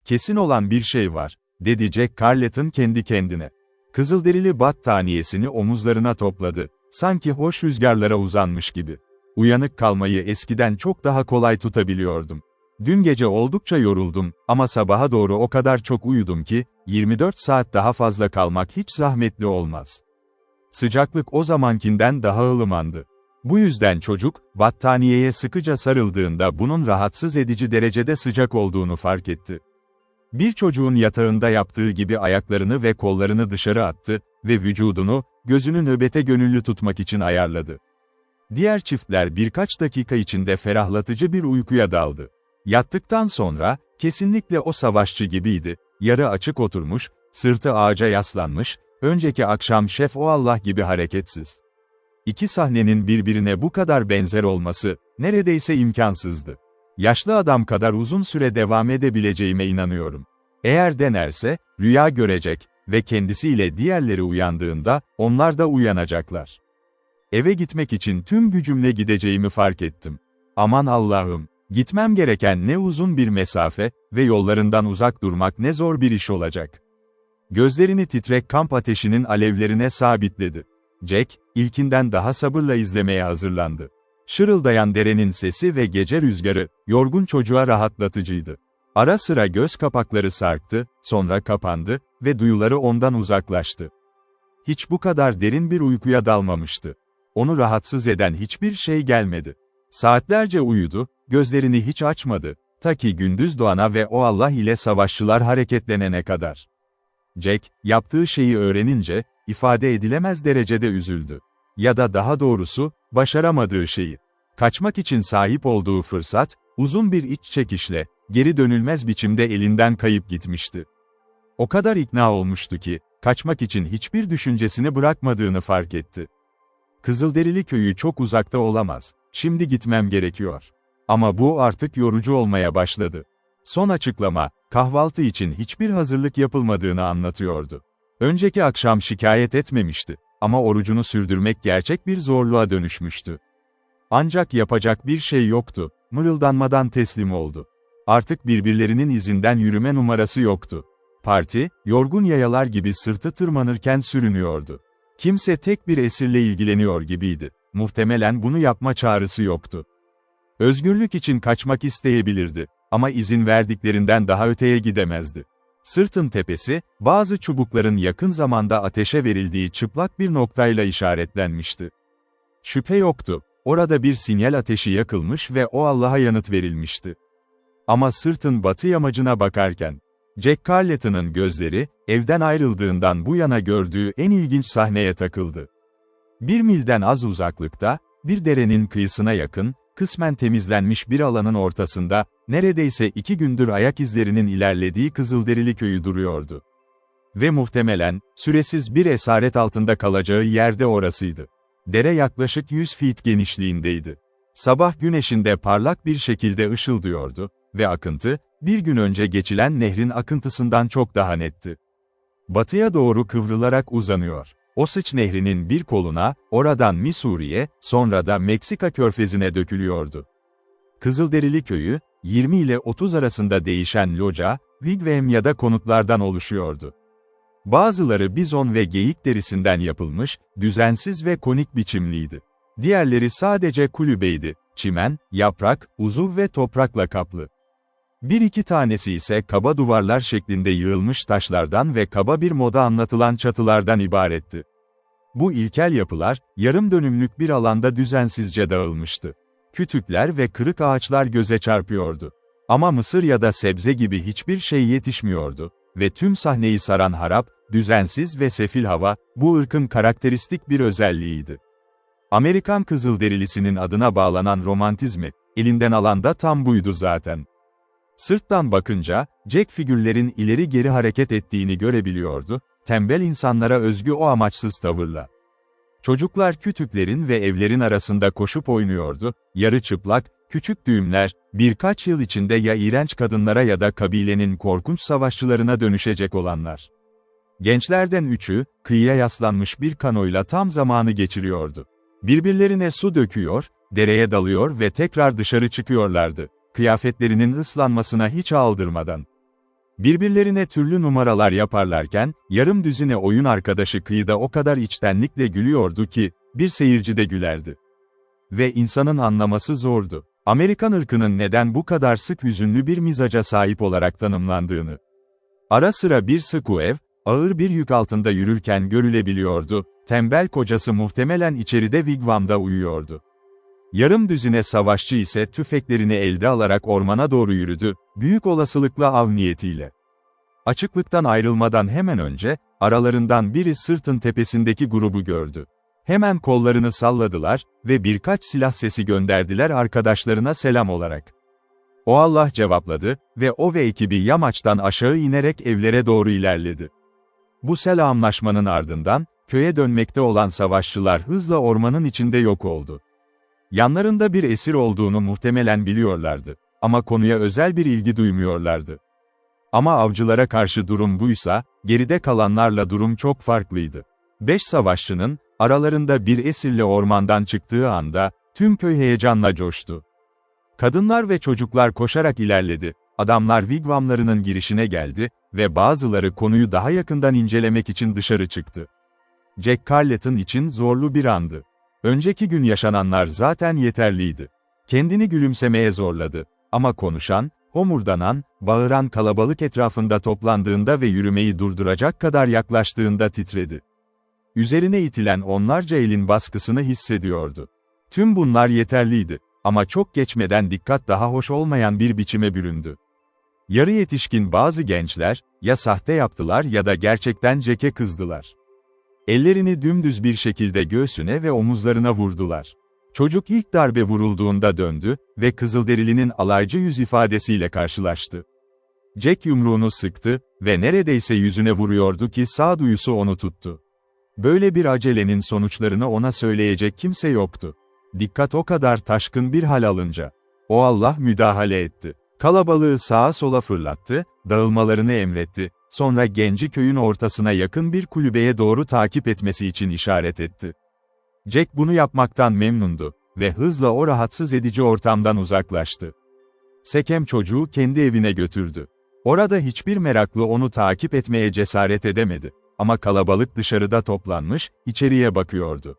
Kesin olan bir şey var, dedi Jack Carleton kendi kendine. Kızılderili battaniyesini omuzlarına topladı, sanki hoş rüzgarlara uzanmış gibi. Uyanık kalmayı eskiden çok daha kolay tutabiliyordum. Dün gece oldukça yoruldum ama sabaha doğru o kadar çok uyudum ki, 24 saat daha fazla kalmak hiç zahmetli olmaz. Sıcaklık o zamankinden daha ılımandı. Bu yüzden çocuk, battaniyeye sıkıca sarıldığında bunun rahatsız edici derecede sıcak olduğunu fark etti. Bir çocuğun yatağında yaptığı gibi ayaklarını ve kollarını dışarı attı ve vücudunu, gözünü nöbete gönüllü tutmak için ayarladı. Diğer çiftler birkaç dakika içinde ferahlatıcı bir uykuya daldı. Yattıktan sonra, kesinlikle o savaşçı gibiydi, yarı açık oturmuş, sırtı ağaca yaslanmış, önceki akşam şef o Allah gibi hareketsiz. İki sahnenin birbirine bu kadar benzer olması, neredeyse imkansızdı. Yaşlı adam kadar uzun süre devam edebileceğime inanıyorum. Eğer denerse, rüya görecek ve kendisiyle diğerleri uyandığında, onlar da uyanacaklar. Eve gitmek için tüm gücümle gideceğimi fark ettim. Aman Allah'ım, gitmem gereken ne uzun bir mesafe ve yollarından uzak durmak ne zor bir iş olacak. Gözlerini titrek kamp ateşinin alevlerine sabitledi. Jack, ilkinden daha sabırla izlemeye hazırlandı. Şırıldayan derenin sesi ve gece rüzgarı, yorgun çocuğa rahatlatıcıydı. Ara sıra göz kapakları sarktı, sonra kapandı ve duyuları ondan uzaklaştı. Hiç bu kadar derin bir uykuya dalmamıştı. Onu rahatsız eden hiçbir şey gelmedi. Saatlerce uyudu, gözlerini hiç açmadı, ta ki gündüz doğana ve o Allah ile savaşçılar hareketlenene kadar. Jack, yaptığı şeyi öğrenince, ifade edilemez derecede üzüldü. Ya da daha doğrusu, başaramadığı şeyi. Kaçmak için sahip olduğu fırsat, uzun bir iç çekişle, geri dönülmez biçimde elinden kayıp gitmişti. O kadar ikna olmuştu ki, kaçmak için hiçbir düşüncesini bırakmadığını fark etti. Kızılderili köyü çok uzakta olamaz, şimdi gitmem gerekiyor. Ama bu artık yorucu olmaya başladı. Son açıklama, kahvaltı için hiçbir hazırlık yapılmadığını anlatıyordu. Önceki akşam şikayet etmemişti, ama orucunu sürdürmek gerçek bir zorluğa dönüşmüştü. Ancak yapacak bir şey yoktu, mırıldanmadan teslim oldu. Artık birbirlerinin izinden yürüme numarası yoktu. Parti, yorgun yayalar gibi sırtı tırmanırken sürünüyordu. Kimse tek bir esirle ilgileniyor gibiydi. Muhtemelen bunu yapma çağrısı yoktu. Özgürlük için kaçmak isteyebilirdi, ama izin verdiklerinden daha öteye gidemezdi. Sırtın tepesi, bazı çubukların yakın zamanda ateşe verildiği çıplak bir noktayla işaretlenmişti. Şüphe yoktu, orada bir sinyal ateşi yakılmış ve o Allah'a yanıt verilmişti. Ama sırtın batı yamacına bakarken, Jack Carleton'ın gözleri, evden ayrıldığından bu yana gördüğü en ilginç sahneye takıldı. 1 milden az uzaklıkta, bir derenin kıyısına yakın, kısmen temizlenmiş bir alanın ortasında, neredeyse 2 gündür ayak izlerinin ilerlediği Kızılderili köyü duruyordu. Ve muhtemelen, süresiz bir esaret altında kalacağı yerde orasıydı. Dere yaklaşık 100 feet genişliğindeydi. Sabah güneşinde parlak bir şekilde ışıldıyordu ve akıntı, bir gün önce geçilen nehrin akıntısından çok daha netti. Batıya doğru kıvrılarak uzanıyor. Osage Nehri'nin bir koluna, oradan Missouri'ye, sonra da Meksika körfezine dökülüyordu. Kızılderili köyü, 20 ile 30 arasında değişen loca, wigwam ya da konutlardan oluşuyordu. Bazıları bizon ve geyik derisinden yapılmış, düzensiz ve konik biçimliydi. Diğerleri sadece kulübeydi, çimen, yaprak, uzuv ve toprakla kaplı. Bir iki tanesi ise kaba duvarlar şeklinde yığılmış taşlardan ve kaba bir moda anlatılan çatılardan ibaretti. Bu ilkel yapılar, yarım dönümlük bir alanda düzensizce dağılmıştı. Kütükler ve kırık ağaçlar göze çarpıyordu. Ama mısır ya da sebze gibi hiçbir şey yetişmiyordu ve tüm sahneyi saran harap, düzensiz ve sefil hava, bu ırkın karakteristik bir özelliğiydi. Amerikan Kızılderilisinin adına bağlanan romantizmi, elinden alan da tam buydu zaten. Sırttan bakınca, Jack figürlerin ileri geri hareket ettiğini görebiliyordu, tembel insanlara özgü o amaçsız tavırla. Çocuklar kütüklerin ve evlerin arasında koşup oynuyordu, yarı çıplak, küçük düğümler, birkaç yıl içinde ya iğrenç kadınlara ya da kabilenin korkunç savaşçılarına dönüşecek olanlar. Gençlerden üçü, kıyıya yaslanmış bir kanoyla tam zamanı geçiriyordu. Birbirlerine su döküyor, dereye dalıyor ve tekrar dışarı çıkıyorlardı, kıyafetlerinin ıslanmasına hiç aldırmadan. Birbirlerine türlü numaralar yaparlarken, yarım düzine oyun arkadaşı kıyıda o kadar içtenlikle gülüyordu ki, bir seyirci de gülerdi. Ve insanın anlaması zordu. Amerikan ırkının neden bu kadar sık hüzünlü bir mizaca sahip olarak tanımlandığını. Ara sıra bir Squev, ağır bir yük altında yürürken görülebiliyordu, tembel kocası muhtemelen içeride wigwamda uyuyordu. Yarım düzine savaşçı ise tüfeklerini elde alarak ormana doğru yürüdü, büyük olasılıkla av niyetiyle. Açıklıktan ayrılmadan hemen önce, aralarından biri sırtın tepesindeki grubu gördü. Hemen kollarını salladılar ve birkaç silah sesi gönderdiler arkadaşlarına selam olarak. O Allah cevapladı ve o ve ekibi yamaçtan aşağı inerek evlere doğru ilerledi. Bu selamlaşmanın ardından, köye dönmekte olan savaşçılar hızla ormanın içinde yok oldu. Yanlarında bir esir olduğunu muhtemelen biliyorlardı. Ama konuya özel bir ilgi duymuyorlardı. Ama avcılara karşı durum buysa, geride kalanlarla durum çok farklıydı. 5 savaşçının, aralarında bir esirle ormandan çıktığı anda, tüm köy heyecanla coştu. Kadınlar ve çocuklar koşarak ilerledi, adamlar wigwamlarının girişine geldi ve bazıları konuyu daha yakından incelemek için dışarı çıktı. Jack Carleton için zorlu bir andı. Önceki gün yaşananlar zaten yeterliydi. Kendini gülümsemeye zorladı. Ama konuşan, homurdanan, bağıran kalabalık etrafında toplandığında ve yürümeyi durduracak kadar yaklaştığında titredi. Üzerine itilen onlarca elin baskısını hissediyordu. Tüm bunlar yeterliydi. Ama çok geçmeden dikkat daha hoş olmayan bir biçime büründü. Yarı yetişkin bazı gençler, ya sahte yaptılar ya da gerçekten Jack'e kızdılar. Ellerini dümdüz bir şekilde göğsüne ve omuzlarına vurdular. Çocuk ilk darbe vurulduğunda döndü ve Kızılderili'nin alaycı yüz ifadesiyle karşılaştı. Jack yumruğunu sıktı ve neredeyse yüzüne vuruyordu ki sağduyusu onu tuttu. Böyle bir acelenin sonuçlarını ona söyleyecek kimse yoktu. Dikkat o kadar taşkın bir hal alınca. O Allah müdahale etti. Kalabalığı sağa sola fırlattı, dağılmalarını emretti, sonra genci köyün ortasına yakın bir kulübeye doğru takip etmesi için işaret etti. Jack bunu yapmaktan memnundu ve hızla o rahatsız edici ortamdan uzaklaştı. Sekem çocuğu kendi evine götürdü. Orada hiçbir meraklı onu takip etmeye cesaret edemedi. Ama kalabalık dışarıda toplanmış, içeriye bakıyordu.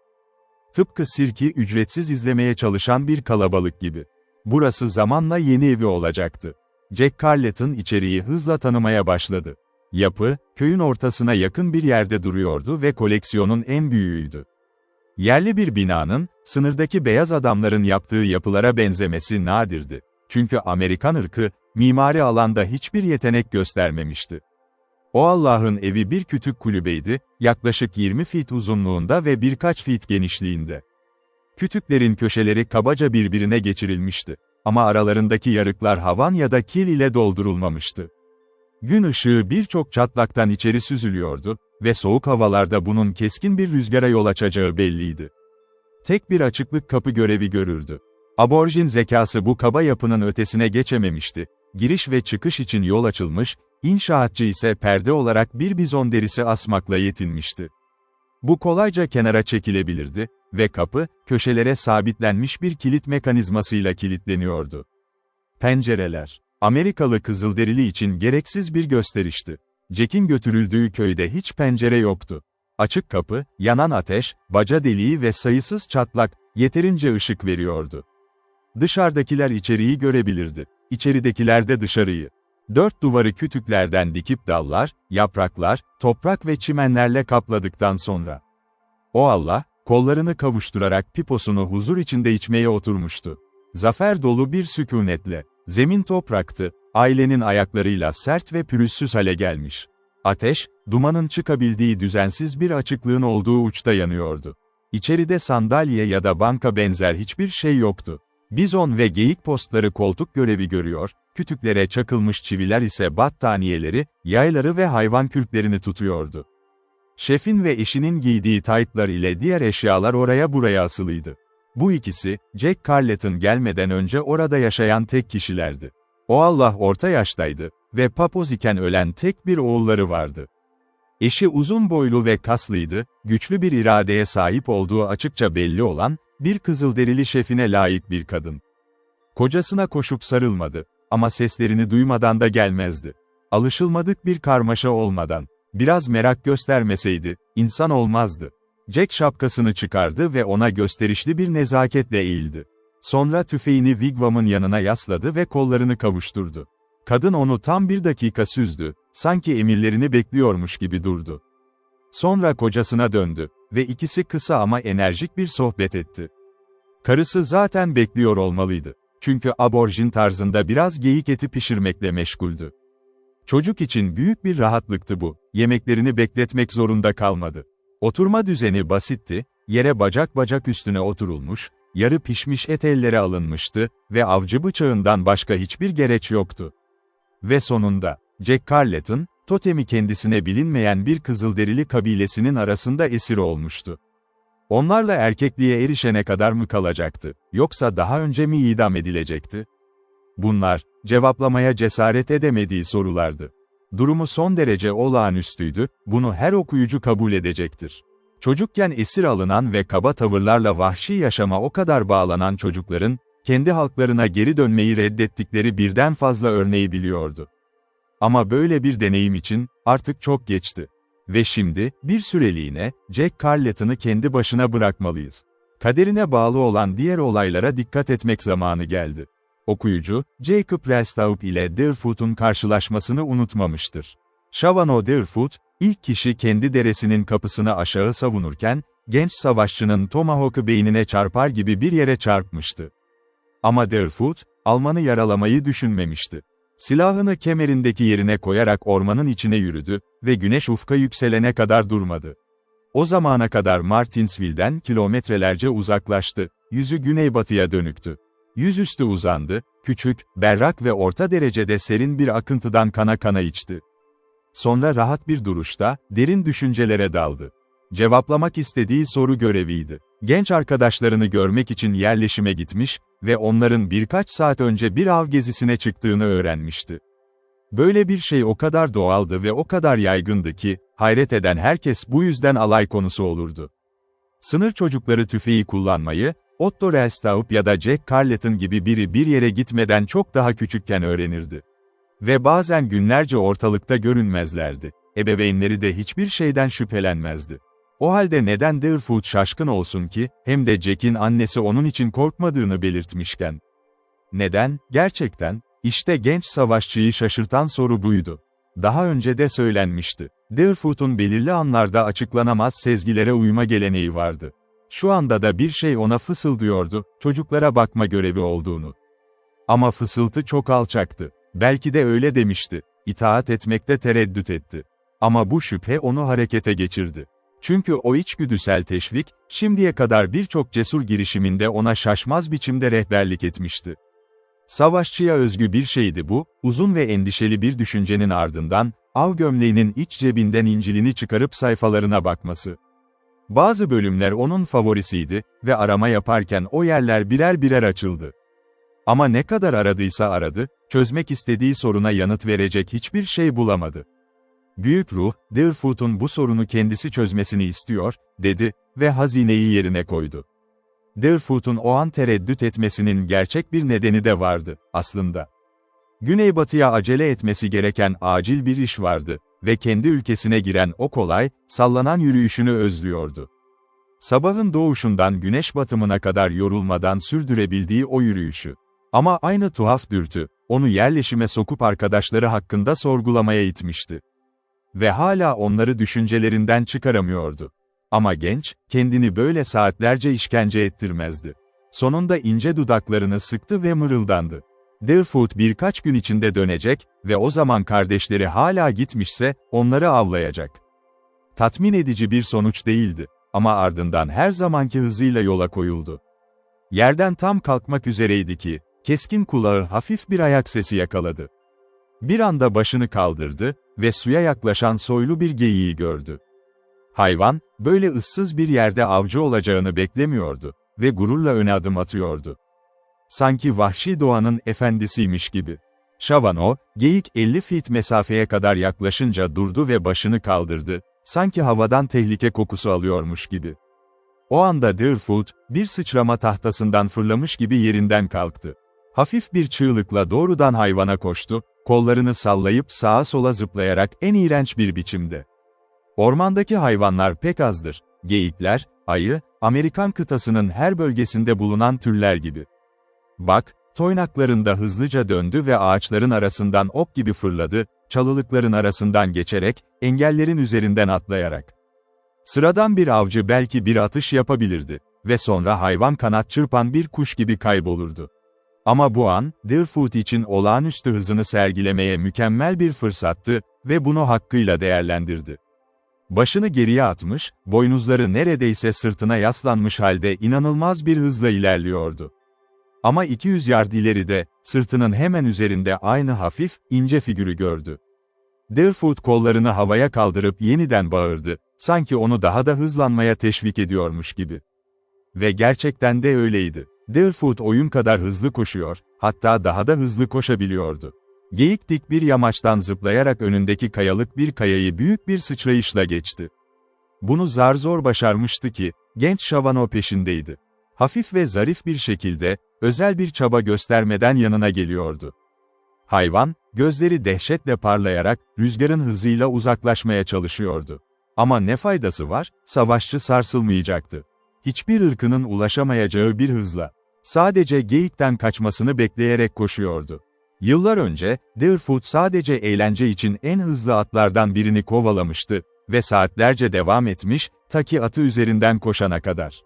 Tıpkı sirki ücretsiz izlemeye çalışan bir kalabalık gibi. Burası zamanla yeni evi olacaktı. Jack Carleton içeriği hızla tanımaya başladı. Yapı, köyün ortasına yakın bir yerde duruyordu ve koleksiyonun en büyüğüydü. Yerli bir binanın, sınırdaki beyaz adamların yaptığı yapılara benzemesi nadirdi. Çünkü Amerikan ırkı, mimari alanda hiçbir yetenek göstermemişti. O Allah'ın evi bir kütük kulübeydi, yaklaşık 20 feet uzunluğunda ve birkaç feet genişliğinde. Kütüklerin köşeleri kabaca birbirine geçirilmişti. Ama aralarındaki yarıklar havan ya da kil ile doldurulmamıştı. Gün ışığı birçok çatlaktan içeri süzülüyordu ve soğuk havalarda bunun keskin bir rüzgara yol açacağı belliydi. Tek bir açıklık kapı görevi görürdü. Aborjin zekası bu kaba yapının ötesine geçememişti. Giriş ve çıkış için yol açılmış, inşaatçı ise perde olarak bir bizon derisi asmakla yetinmişti. Bu kolayca kenara çekilebilirdi ve kapı, köşelere sabitlenmiş bir kilit mekanizmasıyla kilitleniyordu. Pencereler, Amerikalı Kızılderili için gereksiz bir gösterişti. Jack'in götürüldüğü köyde hiç pencere yoktu. Açık kapı, yanan ateş, baca deliği ve sayısız çatlak, yeterince ışık veriyordu. Dışarıdakiler içeriği görebilirdi, içeridekiler de dışarıyı. Dört duvarı kütüklerden dikip dallar, yapraklar, toprak ve çimenlerle kapladıktan sonra. O Allah, kollarını kavuşturarak piposunu huzur içinde içmeye oturmuştu. Zafer dolu bir sükunetle. Zemin topraktı, ailenin ayaklarıyla sert ve pürüzsüz hale gelmiş. Ateş, dumanın çıkabildiği düzensiz bir açıklığın olduğu uçta yanıyordu. İçeride sandalye ya da banka benzer hiçbir şey yoktu. Bizon ve geyik postları koltuk görevi görüyor, kütüklere çakılmış çiviler ise battaniyeleri, yayları ve hayvan kürklerini tutuyordu. Şefin ve eşinin giydiği taytlar ile diğer eşyalar oraya buraya asılıydı. Bu ikisi, Jack Carleton gelmeden önce orada yaşayan tek kişilerdi. O Allah orta yaştaydı ve papoz iken ölen tek bir oğulları vardı. Eşi uzun boylu ve kaslıydı, güçlü bir iradeye sahip olduğu açıkça belli olan, bir Kızılderili şefine layık bir kadın. Kocasına koşup sarılmadı ama seslerini duymadan da gelmezdi. Alışılmadık bir karmaşa olmadan, biraz merak göstermeseydi, insan olmazdı. Jack şapkasını çıkardı ve ona gösterişli bir nezaketle eğildi. Sonra tüfeğini Wigwam'ın yanına yasladı ve kollarını kavuşturdu. Kadın onu tam 1 dakika süzdü, sanki emirlerini bekliyormuş gibi durdu. Sonra kocasına döndü ve ikisi kısa ama enerjik bir sohbet etti. Karısı zaten bekliyor olmalıydı. Çünkü aborjin tarzında biraz geyik eti pişirmekle meşguldü. Çocuk için büyük bir rahatlıktı bu, yemeklerini bekletmek zorunda kalmadı. Oturma düzeni basitti, yere bacak bacak üstüne oturulmuş, yarı pişmiş et ellere alınmıştı ve avcı bıçağından başka hiçbir gereç yoktu. Ve sonunda, Jack Carleton, totemi kendisine bilinmeyen bir Kızılderili kabilesinin arasında esir olmuştu. Onlarla erkekliğe erişene kadar mı kalacaktı, yoksa daha önce mi idam edilecekti? Bunlar, cevaplamaya cesaret edemediği sorulardı. Durumu son derece olağanüstüydü, bunu her okuyucu kabul edecektir. Çocukken esir alınan ve kaba tavırlarla vahşi yaşama o kadar bağlanan çocukların, kendi halklarına geri dönmeyi reddettikleri birden fazla örneği biliyordu. Ama böyle bir deneyim için, artık çok geçti. Ve şimdi, bir süreliğine, Jack Carleton'ı kendi başına bırakmalıyız. Kaderine bağlı olan diğer olaylara dikkat etmek zamanı geldi. Okuyucu, Jacob Rellstab ile Deerfoot'un karşılaşmasını unutmamıştır. Shavano Deerfoot, ilk kişi kendi deresinin kapısını aşağı savunurken, genç savaşçının tomahawk'ı beynine çarpar gibi bir yere çarpmıştı. Ama Deerfoot, Alman'ı yaralamayı düşünmemişti. Silahını kemerindeki yerine koyarak ormanın içine yürüdü ve güneş ufka yükselene kadar durmadı. O zamana kadar Martinsville'den kilometrelerce uzaklaştı, yüzü güneybatıya dönüktü. Yüzüstü uzandı, küçük, berrak ve orta derecede serin bir akıntıdan kana kana içti. Sonra rahat bir duruşta, derin düşüncelere daldı. Cevaplamak istediği soru göreviydi. Genç arkadaşlarını görmek için yerleşime gitmiş ve onların birkaç saat önce bir av gezisine çıktığını öğrenmişti. Böyle bir şey o kadar doğaldı ve o kadar yaygındı ki, hayret eden herkes bu yüzden alay konusu olurdu. Sınır çocukları tüfeği kullanmayı, Otto Rellstab ya da Jack Carleton gibi biri bir yere gitmeden çok daha küçükken öğrenirdi. Ve bazen günlerce ortalıkta görünmezlerdi. Ebeveynleri de hiçbir şeyden şüphelenmezdi. O halde neden Deerfoot şaşkın olsun ki, hem de Jack'in annesi onun için korkmadığını belirtmişken? Neden, gerçekten? İşte genç savaşçıyı şaşırtan soru buydu. Daha önce de söylenmişti. Deerfoot'un belirli anlarda açıklanamaz sezgilere uyma geleneği vardı. Şu anda da bir şey ona fısıldıyordu, çocuklara bakma görevi olduğunu. Ama fısıltı çok alçaktı. Belki de öyle demişti. İtaat etmekte tereddüt etti. Ama bu şüphe onu harekete geçirdi. Çünkü o içgüdüsel teşvik, şimdiye kadar birçok cesur girişiminde ona şaşmaz biçimde rehberlik etmişti. Savaşçıya özgü bir şeydi bu, uzun ve endişeli bir düşüncenin ardından, av gömleğinin iç cebinden İncil'ini çıkarıp sayfalarına bakması. Bazı bölümler onun favorisiydi ve arama yaparken o yerler birer birer açıldı. Ama ne kadar aradıysa aradı, çözmek istediği soruna yanıt verecek hiçbir şey bulamadı. Büyük ruh, Deerfoot'un bu sorunu kendisi çözmesini istiyor, dedi ve hazineyi yerine koydu. Deerfoot'un o an tereddüt etmesinin gerçek bir nedeni de vardı, aslında. Güneybatıya acele etmesi gereken acil bir iş vardı ve kendi ülkesine giren o kolay, sallanan yürüyüşünü özlüyordu. Sabahın doğuşundan güneş batımına kadar yorulmadan sürdürebildiği o yürüyüşü. Ama aynı tuhaf dürtü, onu yerleşime sokup arkadaşları hakkında sorgulamaya itmişti. Ve hala onları düşüncelerinden çıkaramıyordu. Ama genç, kendini böyle saatlerce işkence ettirmezdi. Sonunda ince dudaklarını sıktı ve mırıldandı. Deerfoot birkaç gün içinde dönecek ve o zaman kardeşleri hala gitmişse, onları avlayacak. Tatmin edici bir sonuç değildi. Ama ardından her zamanki hızıyla yola koyuldu. Yerden tam kalkmak üzereydi ki, keskin kulağı hafif bir ayak sesi yakaladı. Bir anda başını kaldırdı ve suya yaklaşan soylu bir geyiği gördü. Hayvan, böyle ıssız bir yerde avcı olacağını beklemiyordu ve gururla öne adım atıyordu. Sanki vahşi doğanın efendisiymiş gibi. Shavano, geyik 50 feet mesafeye kadar yaklaşınca durdu ve başını kaldırdı, sanki havadan tehlike kokusu alıyormuş gibi. O anda Deerfoot, bir sıçrama tahtasından fırlamış gibi yerinden kalktı. Hafif bir çığlıkla doğrudan hayvana koştu, kollarını sallayıp sağa sola zıplayarak en iğrenç bir biçimde. Ormandaki hayvanlar pek azdır. Geyikler, ayı, Amerikan kıtasının her bölgesinde bulunan türler gibi. Bak, toynaklarında hızlıca döndü ve ağaçların arasından ok gibi fırladı, çalılıkların arasından geçerek, engellerin üzerinden atlayarak. Sıradan bir avcı belki bir atış yapabilirdi ve sonra hayvan kanat çırpan bir kuş gibi kaybolurdu. Ama bu an, Deerfoot için olağanüstü hızını sergilemeye mükemmel bir fırsattı ve bunu hakkıyla değerlendirdi. Başını geriye atmış, boynuzları neredeyse sırtına yaslanmış halde inanılmaz bir hızla ilerliyordu. Ama 200 yard ileride, sırtının hemen üzerinde aynı hafif, ince figürü gördü. Deerfoot kollarını havaya kaldırıp yeniden bağırdı, sanki onu daha da hızlanmaya teşvik ediyormuş gibi. Ve gerçekten de öyleydi. Deerfoot oyun kadar hızlı koşuyor, hatta daha da hızlı koşabiliyordu. Geyik dik bir yamaçtan zıplayarak önündeki kayalık bir kayayı büyük bir sıçrayışla geçti. Bunu zar zor başarmıştı ki, genç Shavano peşindeydi. Hafif ve zarif bir şekilde, özel bir çaba göstermeden yanına geliyordu. Hayvan, gözleri dehşetle parlayarak, rüzgarın hızıyla uzaklaşmaya çalışıyordu. Ama ne faydası var, savaşçı sarsılmayacaktı. Hiçbir ırkının ulaşamayacağı bir hızla. Sadece geyikten kaçmasını bekleyerek koşuyordu. Yıllar önce, Deerfoot sadece eğlence için en hızlı atlardan birini kovalamıştı ve saatlerce devam etmiş, ta ki atı üzerinden koşana kadar.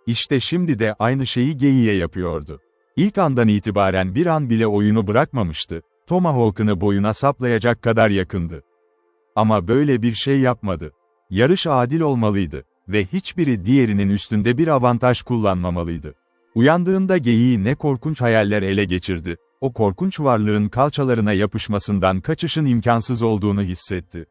İşte şimdi de aynı şeyi geyiğe yapıyordu. İlk andan itibaren bir an bile oyunu bırakmamıştı, Tomahawk'ını boyuna saplayacak kadar yakındı. Ama böyle bir şey yapmadı. Yarış adil olmalıydı ve hiçbiri diğerinin üstünde bir avantaj kullanmamalıydı. Uyandığında geyiği ne korkunç hayaller ele geçirdi, o korkunç varlığın kalçalarına yapışmasından kaçışın imkansız olduğunu hissetti.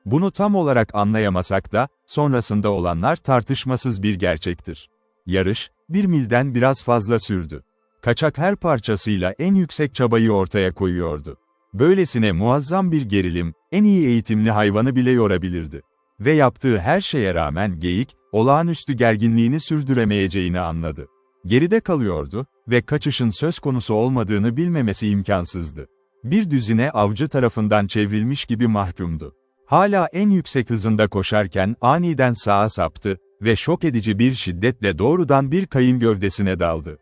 Bunu tam olarak anlayamasak da, sonrasında olanlar tartışmasız bir gerçektir. Yarış, 1 milden biraz fazla sürdü. Kaçak her parçasıyla en yüksek çabayı ortaya koyuyordu. Böylesine muazzam bir gerilim, en iyi eğitimli hayvanı bile yorabilirdi. Ve yaptığı her şeye rağmen geyik, olağanüstü gerginliğini sürdüremeyeceğini anladı. Geride kalıyordu ve kaçışın söz konusu olmadığını bilmemesi imkansızdı. Bir düzine avcı tarafından çevrilmiş gibi mahkumdu. Hala en yüksek hızında koşarken aniden sağa saptı ve şok edici bir şiddetle doğrudan bir kayın gövdesine daldı.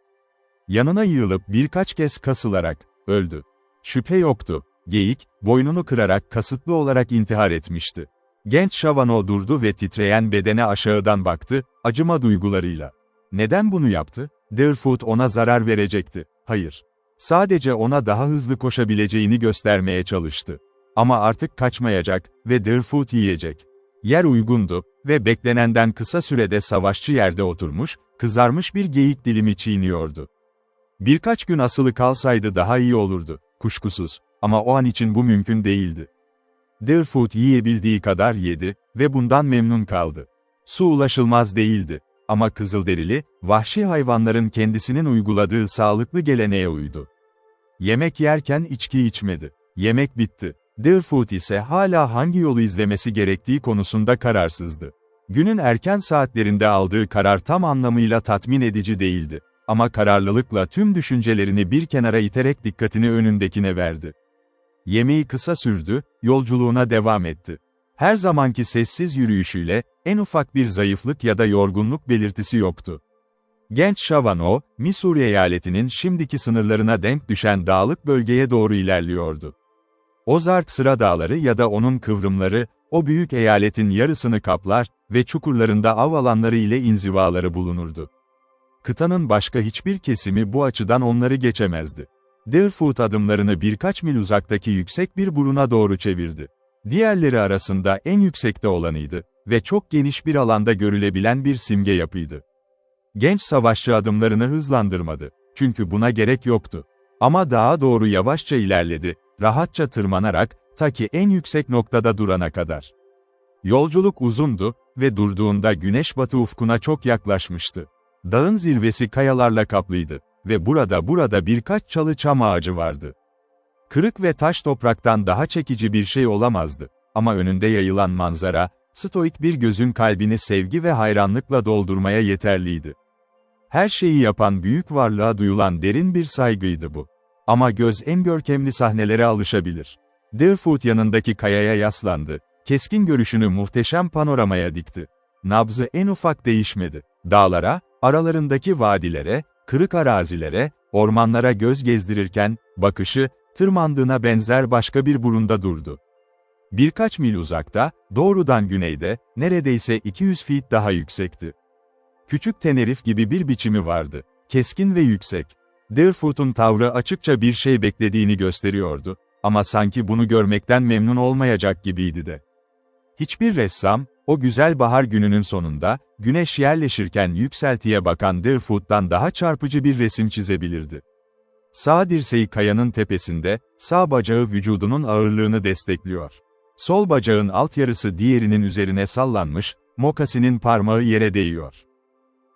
Yanına yığılıp birkaç kez kasılarak öldü. Şüphe yoktu. Geyik, boynunu kırarak kasıtlı olarak intihar etmişti. Genç Shavano durdu ve titreyen bedene aşağıdan baktı, acıma duygularıyla. Neden bunu yaptı? Deerfoot ona zarar verecekti. Hayır. Sadece ona daha hızlı koşabileceğini göstermeye çalıştı. Ama artık kaçmayacak ve Deerfoot yiyecek. Yer uygundu ve beklenenden kısa sürede savaşçı yerde oturmuş, kızarmış bir geyik dilimi çiğniyordu. Birkaç gün asılı kalsaydı daha iyi olurdu, kuşkusuz. Ama o an için bu mümkün değildi. Deerfoot yiyebildiği kadar yedi ve bundan memnun kaldı. Su ulaşılmaz değildi. Ama kızılderili, vahşi hayvanların kendisinin uyguladığı sağlıklı geleneğe uydu. Yemek yerken içki içmedi. Yemek bitti. Deerfoot ise hala hangi yolu izlemesi gerektiği konusunda kararsızdı. Günün erken saatlerinde aldığı karar tam anlamıyla tatmin edici değildi. Ama kararlılıkla tüm düşüncelerini bir kenara iterek dikkatini önündekine verdi. Yemeği kısa sürdü, yolculuğuna devam etti. Her zamanki sessiz yürüyüşüyle, en ufak bir zayıflık ya da yorgunluk belirtisi yoktu. Genç Shavano, Missouri eyaletinin şimdiki sınırlarına denk düşen dağlık bölgeye doğru ilerliyordu. Ozark Sıra Dağları ya da onun kıvrımları, o büyük eyaletin yarısını kaplar ve çukurlarında av alanları ile inzivaları bulunurdu. Kıtanın başka hiçbir kesimi bu açıdan onları geçemezdi. Deerfoot adımlarını birkaç mil uzaktaki yüksek bir buruna doğru çevirdi. Diğerleri arasında en yüksekte olanıydı ve çok geniş bir alanda görülebilen bir simge yapıydı. Genç savaşçı adımlarını hızlandırmadı, çünkü buna gerek yoktu. Ama dağa doğru yavaşça ilerledi, rahatça tırmanarak, ta ki en yüksek noktada durana kadar. Yolculuk uzundu ve durduğunda güneş batı ufkuna çok yaklaşmıştı. Dağın zirvesi kayalarla kaplıydı ve burada birkaç çalı çam ağacı vardı. Kırık ve taş topraktan daha çekici bir şey olamazdı. Ama önünde yayılan manzara, stoik bir gözün kalbini sevgi ve hayranlıkla doldurmaya yeterliydi. Her şeyi yapan büyük varlığa duyulan derin bir saygıydı bu. Ama göz en görkemli sahnelere alışabilir. Deerfoot yanındaki kayaya yaslandı, keskin görüşünü muhteşem panoramaya dikti. Nabzı en ufak değişmedi. Dağlara, aralarındaki vadilere, kırık arazilere, ormanlara göz gezdirirken, bakışı, tırmandığına benzer başka bir burunda durdu. Birkaç mil uzakta, doğrudan güneyde, neredeyse 200 feet daha yüksekti. Küçük Tenerif gibi bir biçimi vardı. Keskin ve yüksek. Deerfoot'un tavrı açıkça bir şey beklediğini gösteriyordu. Ama sanki bunu görmekten memnun olmayacak gibiydi de. Hiçbir ressam, o güzel bahar gününün sonunda, güneş yerleşirken yükseltiye bakan Deerfoot'tan daha çarpıcı bir resim çizebilirdi. Sağ dirseği kayanın tepesinde, sağ bacağı vücudunun ağırlığını destekliyor. Sol bacağın alt yarısı diğerinin üzerine sallanmış, mokasinin parmağı yere değiyor.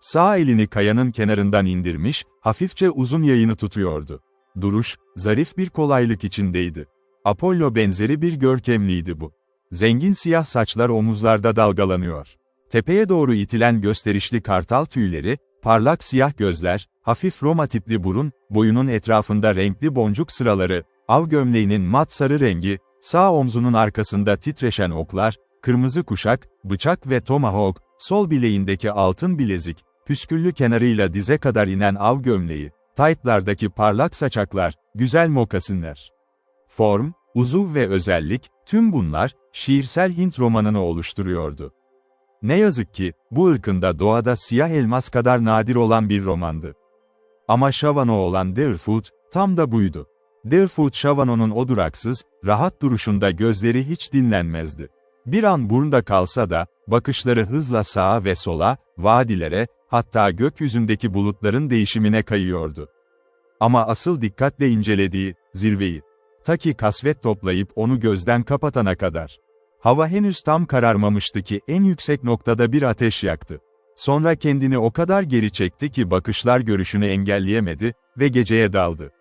Sağ elini kayanın kenarından indirmiş, hafifçe uzun yayını tutuyordu. Duruş, zarif bir kolaylık içindeydi. Apollo benzeri bir görkemliydi bu. Zengin siyah saçlar omuzlarda dalgalanıyor. Tepeye doğru itilen gösterişli kartal tüyleri, parlak siyah gözler, hafif Roma tipli burun, boyunun etrafında renkli boncuk sıraları, av gömleğinin mat sarı rengi, sağ omzunun arkasında titreşen oklar, kırmızı kuşak, bıçak ve tomahawk, sol bileğindeki altın bilezik, püsküllü kenarıyla dize kadar inen av gömleği, taytlardaki parlak saçaklar, güzel mokasinler. Form, uzuv ve özellik, tüm bunlar, şiirsel Hint romanını oluşturuyordu. Ne yazık ki, bu ırkında doğada siyah elmas kadar nadir olan bir romandı. Ama Shavano olan Deerfoot, tam da buydu. Deerfoot Shavano'nun o duraksız, rahat duruşunda gözleri hiç dinlenmezdi. Bir an burnda kalsa da, bakışları hızla sağa ve sola, vadilere, hatta gökyüzündeki bulutların değişimine kayıyordu. Ama asıl dikkatle incelediği, zirveyi. Ta ki kasvet toplayıp onu gözden kapatana kadar. Hava henüz tam kararmamıştı ki en yüksek noktada bir ateş yaktı. Sonra kendini o kadar geri çekti ki bakışlar görüşünü engelleyemedi ve geceye daldı.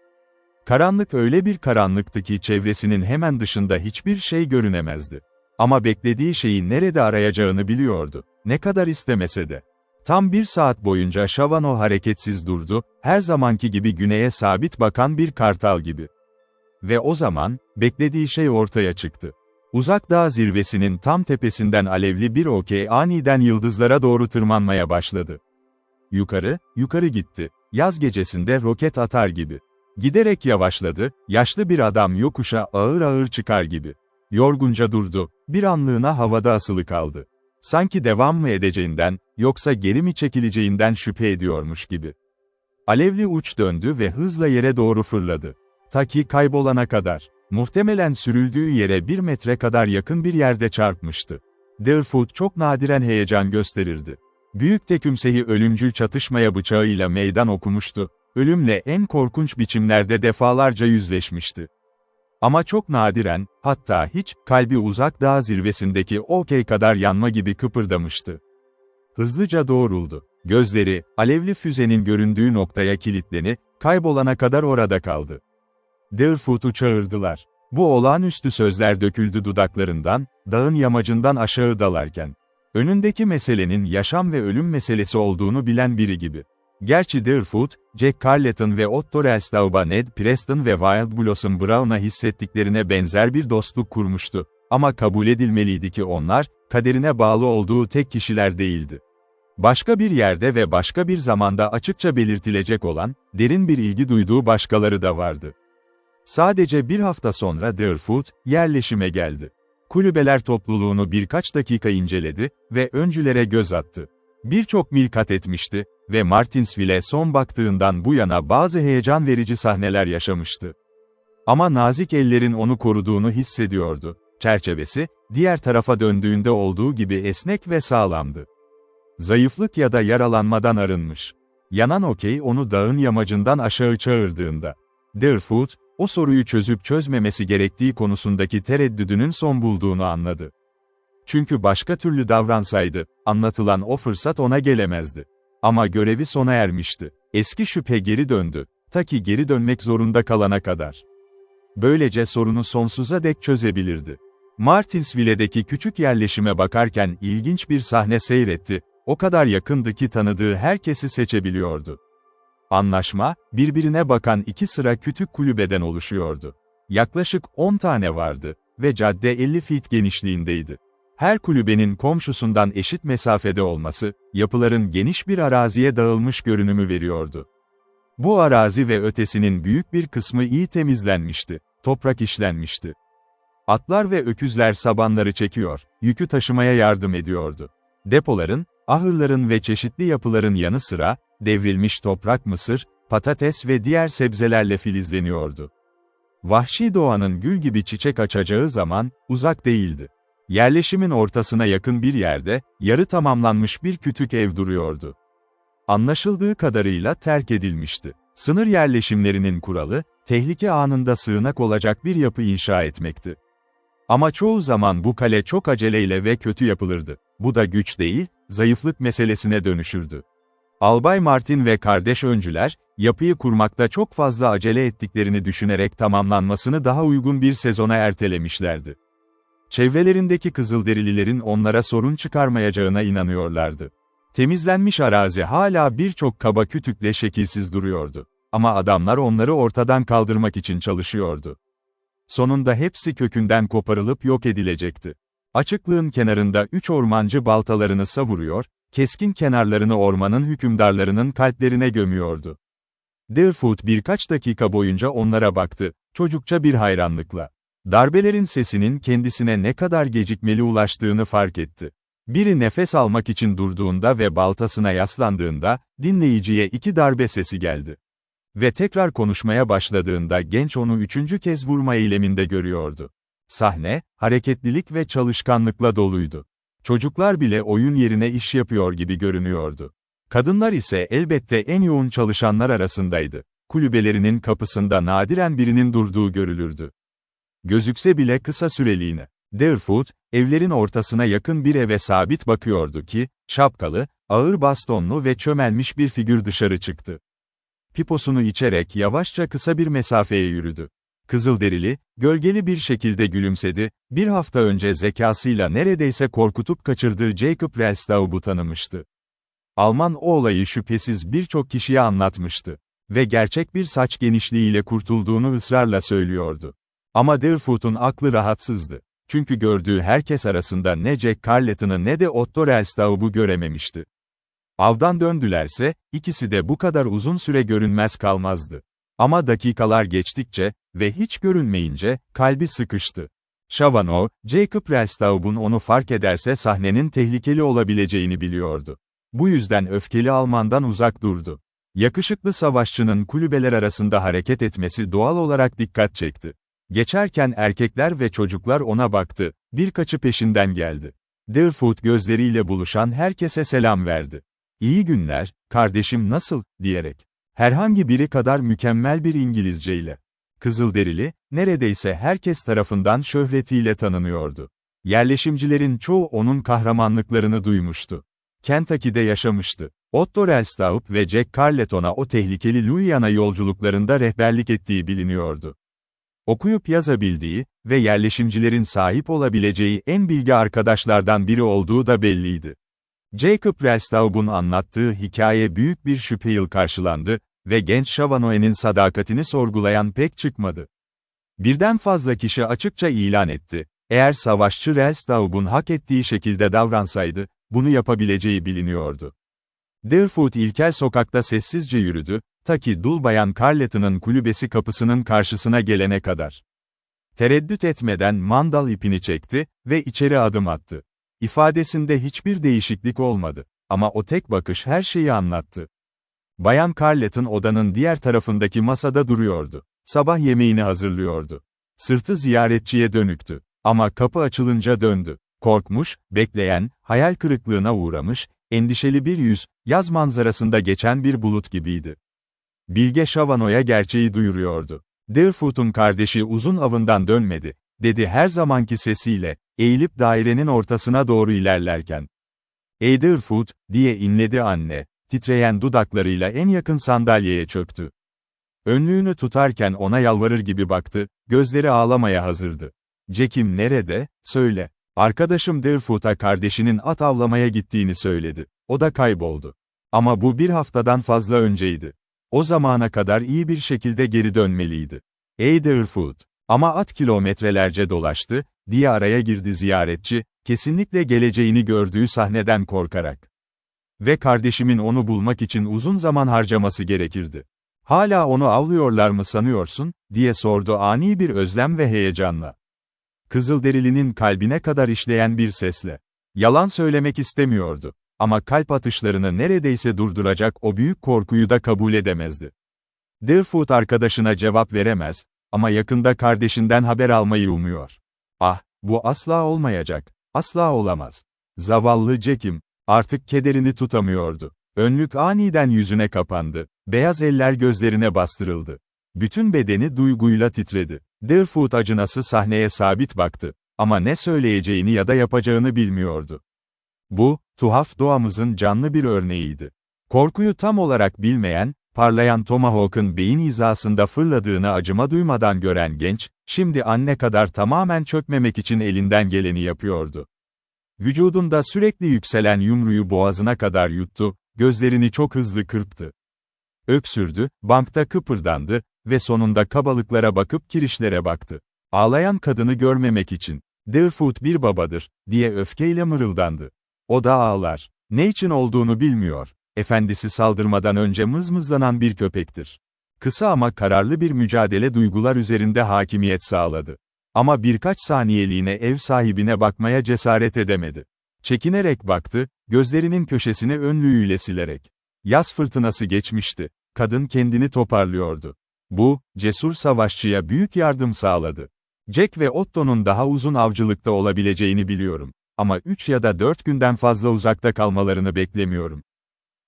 Karanlık öyle bir karanlıktı ki çevresinin hemen dışında hiçbir şey görünemezdi. Ama beklediği şeyi nerede arayacağını biliyordu, ne kadar istemese de. Tam 1 saat boyunca Shavano hareketsiz durdu, her zamanki gibi güneye sabit bakan bir kartal gibi. Ve o zaman, beklediği şey ortaya çıktı. Uzak dağ zirvesinin tam tepesinden alevli bir okey aniden yıldızlara doğru tırmanmaya başladı. Yukarı, yukarı gitti. Yaz gecesinde roket atar gibi. Giderek yavaşladı, yaşlı bir adam yokuşa ağır ağır çıkar gibi. Yorgunca durdu, bir anlığına havada asılı kaldı. Sanki devam mı edeceğinden, yoksa geri mi çekileceğinden şüphe ediyormuş gibi. Alevli uç döndü ve hızla yere doğru fırladı. Ta ki kaybolana kadar. Muhtemelen sürüldüğü yere 1 metre kadar yakın bir yerde çarpmıştı. Deerfoot çok nadiren heyecan gösterirdi. Büyük tekümseyi ölümcül çatışmaya bıçağıyla meydan okumuştu, ölümle en korkunç biçimlerde defalarca yüzleşmişti. Ama çok nadiren, hatta hiç, kalbi uzak dağ zirvesindeki okey kadar yanma gibi kıpırdamıştı. Hızlıca doğruldu. Gözleri, alevli füzenin göründüğü noktaya kilitleni, kaybolana kadar orada kaldı. Deerfoot'u çağırdılar. Bu olağanüstü sözler döküldü dudaklarından, dağın yamacından aşağı dalarken. Önündeki meselenin yaşam ve ölüm meselesi olduğunu bilen biri gibi. Gerçi Deerfoot, Jack Carleton ve Otto Rellstaub'a Ned Preston ve Wild Blossom Brown'a hissettiklerine benzer bir dostluk kurmuştu. Ama kabul edilmeliydi ki onlar, kaderine bağlı olduğu tek kişiler değildi. Başka bir yerde ve başka bir zamanda açıkça belirtilecek olan, derin bir ilgi duyduğu başkaları da vardı. Sadece bir hafta sonra Deerfoot, yerleşime geldi. Kulübeler topluluğunu birkaç dakika inceledi ve öncülere göz attı. Birçok mil kat etmişti ve Martinsville'e son baktığından bu yana bazı heyecan verici sahneler yaşamıştı. Ama nazik ellerin onu koruduğunu hissediyordu. Çerçevesi, diğer tarafa döndüğünde olduğu gibi esnek ve sağlamdı. Zayıflık ya da yaralanmadan arınmış. Yanan okey onu dağın yamacından aşağı çağırdığında. Deerfoot, o soruyu çözüp çözmemesi gerektiği konusundaki tereddüdünün son bulduğunu anladı. Çünkü başka türlü davransaydı, anlatılan o fırsat ona gelemezdi. Ama görevi sona ermişti. Eski şüphe geri döndü, ta ki geri dönmek zorunda kalana kadar. Böylece sorunu sonsuza dek çözebilirdi. Martinsville'deki küçük yerleşime bakarken ilginç bir sahne seyretti, o kadar yakındı ki tanıdığı herkesi seçebiliyordu. Anlaşma, birbirine bakan iki sıra kütük kulübeden oluşuyordu. Yaklaşık 10 tane vardı ve cadde 50 feet genişliğindeydi. Her kulübenin komşusundan eşit mesafede olması, yapıların geniş bir araziye dağılmış görünümü veriyordu. Bu arazi ve ötesinin büyük bir kısmı iyi temizlenmişti, toprak işlenmişti. Atlar ve öküzler sabanları çekiyor, yükü taşımaya yardım ediyordu. Depoların, ahırların ve çeşitli yapıların yanı sıra, devrilmiş toprak mısır, patates ve diğer sebzelerle filizleniyordu. Vahşi doğanın gül gibi çiçek açacağı zaman, uzak değildi. Yerleşimin ortasına yakın bir yerde, yarı tamamlanmış bir kütük ev duruyordu. Anlaşıldığı kadarıyla terk edilmişti. Sınır yerleşimlerinin kuralı, tehlike anında sığınak olacak bir yapı inşa etmekti. Ama çoğu zaman bu kale çok aceleyle ve kötü yapılırdı. Bu da güç değil, zayıflık meselesine dönüşürdü. Albay Martin ve kardeş öncüler, yapıyı kurmakta çok fazla acele ettiklerini düşünerek tamamlanmasını daha uygun bir sezona ertelemişlerdi. Çevrelerindeki Kızılderililerin onlara sorun çıkarmayacağına inanıyorlardı. Temizlenmiş arazi hala birçok kaba kütükle şekilsiz duruyordu. Ama adamlar onları ortadan kaldırmak için çalışıyordu. Sonunda hepsi kökünden koparılıp yok edilecekti. Açıklığın kenarında 3 ormancı baltalarını savuruyor, keskin kenarlarını ormanın hükümdarlarının kalplerine gömüyordu. Deerfoot birkaç dakika boyunca onlara baktı, çocukça bir hayranlıkla. Darbelerin sesinin kendisine ne kadar gecikmeli ulaştığını fark etti. Biri nefes almak için durduğunda ve baltasına yaslandığında, dinleyiciye 2 darbe sesi geldi. Ve tekrar konuşmaya başladığında genç onu 3. kez vurma eyleminde görüyordu. Sahne, hareketlilik ve çalışkanlıkla doluydu. Çocuklar bile oyun yerine iş yapıyor gibi görünüyordu. Kadınlar ise elbette en yoğun çalışanlar arasındaydı. Kulübelerinin kapısında nadiren birinin durduğu görülürdü. Gözükse bile kısa süreliğine. Deerfoot, evlerin ortasına yakın bir eve sabit bakıyordu ki, şapkalı, ağır bastonlu ve çömelmiş bir figür dışarı çıktı. Piposunu içerek yavaşça kısa bir mesafeye yürüdü. Kızılderili, gölgeli bir şekilde gülümsedi, bir hafta önce zekasıyla neredeyse korkutup kaçırdığı Jacob Relstaub'u tanımıştı. Alman o olayı şüphesiz birçok kişiye anlatmıştı ve gerçek bir saç genişliğiyle kurtulduğunu ısrarla söylüyordu. Ama Deerfoot'un aklı rahatsızdı. Çünkü gördüğü herkes arasında ne Jack Carleton'ı ne de Otto Relstaub'u görememişti. Avdan döndülerse, ikisi de bu kadar uzun süre görünmez kalmazdı. Ama dakikalar geçtikçe ve hiç görünmeyince, kalbi sıkıştı. Chavano, Jacob Relstaub'un onu fark ederse sahnenin tehlikeli olabileceğini biliyordu. Bu yüzden öfkeli Alman'dan uzak durdu. Yakışıklı savaşçının kulübeler arasında hareket etmesi doğal olarak dikkat çekti. Geçerken erkekler ve çocuklar ona baktı, birkaçı peşinden geldi. Deerfoot gözleriyle buluşan herkese selam verdi. "İyi günler, kardeşim nasıl?" diyerek. Herhangi biri kadar mükemmel bir İngilizceyle. Kızılderili, neredeyse herkes tarafından şöhretiyle tanınıyordu. Yerleşimcilerin çoğu onun kahramanlıklarını duymuştu. Kentucky'de yaşamıştı. Otto Relstaub ve Jack Carleton'a o tehlikeli Louisiana yolculuklarında rehberlik ettiği biliniyordu. Okuyup yazabildiği ve yerleşimcilerin sahip olabileceği en bilge arkadaşlardan biri olduğu da belliydi. Jacob Relstaub'un anlattığı hikaye büyük bir şüpheyle karşılandı ve genç Chavano'nun sadakatini sorgulayan pek çıkmadı. Birden fazla kişi açıkça ilan etti, eğer savaşçı Relstaub'un hak ettiği şekilde davransaydı, bunu yapabileceği biliniyordu. Deerfoot ilkel sokakta sessizce yürüdü, ta ki dul bayan Carleton'ın kulübesi kapısının karşısına gelene kadar. Tereddüt etmeden mandal ipini çekti ve içeri adım attı. İfadesinde hiçbir değişiklik olmadı. Ama o tek bakış her şeyi anlattı. Bayan Carleton odanın diğer tarafındaki masada duruyordu. Sabah yemeğini hazırlıyordu. Sırtı ziyaretçiye dönüktü. Ama kapı açılınca döndü. Korkmuş, bekleyen, hayal kırıklığına uğramış, endişeli bir yüz, yaz manzarasında geçen bir bulut gibiydi. Bilge Chavano'ya gerçeği duyuruyordu. Deerfoot'un kardeşi uzun avından dönmedi, dedi her zamanki sesiyle, eğilip dairenin ortasına doğru ilerlerken. "Ey Deerfoot," diye inledi anne, titreyen dudaklarıyla en yakın sandalyeye çöktü. Önlüğünü tutarken ona yalvarır gibi baktı, gözleri ağlamaya hazırdı. "Jack'im nerede, söyle." Arkadaşım Deerfoot'a kardeşinin at avlamaya gittiğini söyledi. O da kayboldu. Ama bu bir haftadan fazla önceydi. O zamana kadar iyi bir şekilde geri dönmeliydi. Adderfoot. Ama at kilometrelerce dolaştı, diye araya girdi ziyaretçi, kesinlikle geleceğini gördüğü sahneden korkarak. Ve kardeşimin onu bulmak için uzun zaman harcaması gerekirdi. Hala onu avlıyorlar mı sanıyorsun, diye sordu ani bir özlem ve heyecanla. Kızılderilinin kalbine kadar işleyen bir sesle. Yalan söylemek istemiyordu. Ama kalp atışlarını neredeyse durduracak o büyük korkuyu da kabul edemezdi. Deerfoot arkadaşına cevap veremez, ama yakında kardeşinden haber almayı umuyor. Ah, bu asla olmayacak, asla olamaz. Zavallı Jack'im, artık kederini tutamıyordu. Önlük aniden yüzüne kapandı, beyaz eller gözlerine bastırıldı. Bütün bedeni duyguyla titredi. Deerfoot acınası sahneye sabit baktı, ama ne söyleyeceğini ya da yapacağını bilmiyordu. Bu, tuhaf doğamızın canlı bir örneğiydi. Korkuyu tam olarak bilmeyen, parlayan Tomahawk'ın beyin hizasında fırladığını acıma duymadan gören genç, şimdi anne kadar tamamen çökmemek için elinden geleni yapıyordu. Vücudunda sürekli yükselen yumruyu boğazına kadar yuttu, gözlerini çok hızlı kırptı. Öksürdü, bankta kıpırdandı ve sonunda kabalıklara bakıp kirişlere baktı. Ağlayan kadını görmemek için. Deerfoot bir babadır, diye öfkeyle mırıldandı. O da ağlar. Ne için olduğunu bilmiyor. Efendisi saldırmadan önce mızmızlanan bir köpektir. Kısa ama kararlı bir mücadele duygular üzerinde hakimiyet sağladı. Ama birkaç saniyeliğine ev sahibine bakmaya cesaret edemedi. Çekinerek baktı, gözlerinin köşesini önlüğüyle silerek. Yaz fırtınası geçmişti. Kadın kendini toparlıyordu. Bu, cesur savaşçıya büyük yardım sağladı. Jack ve Otto'nun daha uzun avcılıkta olabileceğini biliyorum. Ama 3 ya da 4 günden fazla uzakta kalmalarını beklemiyorum.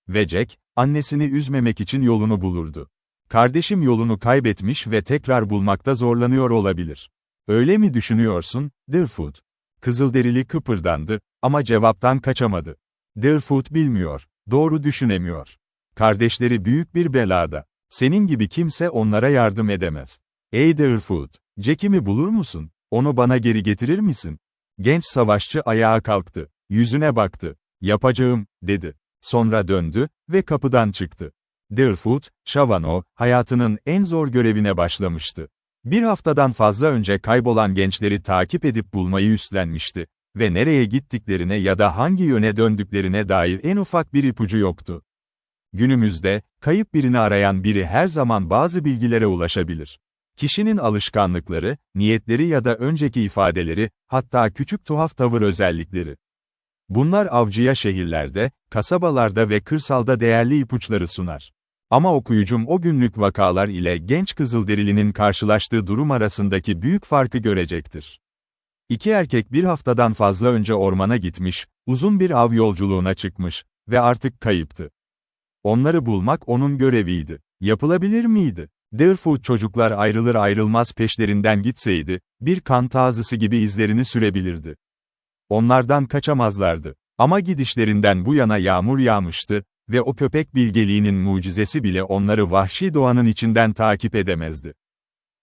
Ve Jack, annesini üzmemek için yolunu bulurdu. Kardeşim yolunu kaybetmiş ve tekrar bulmakta zorlanıyor olabilir. Öyle mi düşünüyorsun, Deerfoot? Kızılderili kıpırdandı, ama cevaptan kaçamadı. Deerfoot bilmiyor, doğru düşünemiyor. Kardeşleri büyük bir belada. Senin gibi kimse onlara yardım edemez. Ey Deerfoot, Jack'i mi bulur musun? Onu bana geri getirir misin? Genç savaşçı ayağa kalktı. Yüzüne baktı. Yapacağım, dedi. Sonra döndü ve kapıdan çıktı. Deerfoot, Shavano, hayatının en zor görevine başlamıştı. Bir haftadan fazla önce kaybolan gençleri takip edip bulmayı üstlenmişti ve nereye gittiklerine ya da hangi yöne döndüklerine dair en ufak bir ipucu yoktu. Günümüzde, kayıp birini arayan biri her zaman bazı bilgilere ulaşabilir. Kişinin alışkanlıkları, niyetleri ya da önceki ifadeleri, hatta küçük tuhaf tavır özellikleri. Bunlar avcıya şehirlerde, kasabalarda ve kırsalda değerli ipuçları sunar. Ama okuyucum o günlük vakalar ile genç Kızılderili'nin karşılaştığı durum arasındaki büyük farkı görecektir. İki erkek bir haftadan fazla önce ormana gitmiş, uzun bir av yolculuğuna çıkmış ve artık kayıptı. Onları bulmak onun göreviydi. Yapılabilir miydi? Deerfoot çocuklar ayrılır ayrılmaz peşlerinden gitseydi, bir kan tazısı gibi izlerini sürebilirdi. Onlardan kaçamazlardı. Ama gidişlerinden bu yana yağmur yağmıştı ve o köpek bilgeliğinin mucizesi bile onları vahşi doğanın içinden takip edemezdi.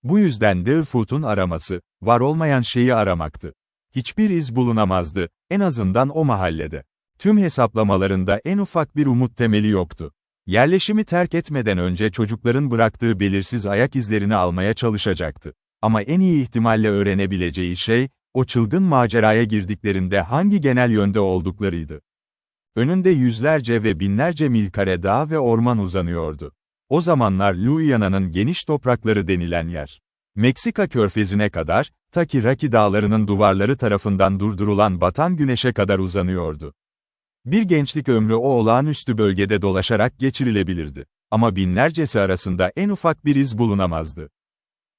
Bu yüzden Deerfoot'un araması, var olmayan şeyi aramaktı. Hiçbir iz bulunamazdı, en azından o mahallede. Tüm hesaplamalarında en ufak bir umut temeli yoktu. Yerleşimi terk etmeden önce çocukların bıraktığı belirsiz ayak izlerini almaya çalışacaktı. Ama en iyi ihtimalle öğrenebileceği şey, o çılgın maceraya girdiklerinde hangi genel yönde olduklarıydı. Önünde yüzlerce ve binlerce mil kare dağ ve orman uzanıyordu. O zamanlar Louisiana'nın geniş toprakları denilen yer. Meksika körfezine kadar, ta ki Rocky dağlarının duvarları tarafından durdurulan batan güneşe kadar uzanıyordu. Bir gençlik ömrü o olağanüstü bölgede dolaşarak geçirilebilirdi. Ama binlercesi arasında en ufak bir iz bulunamazdı.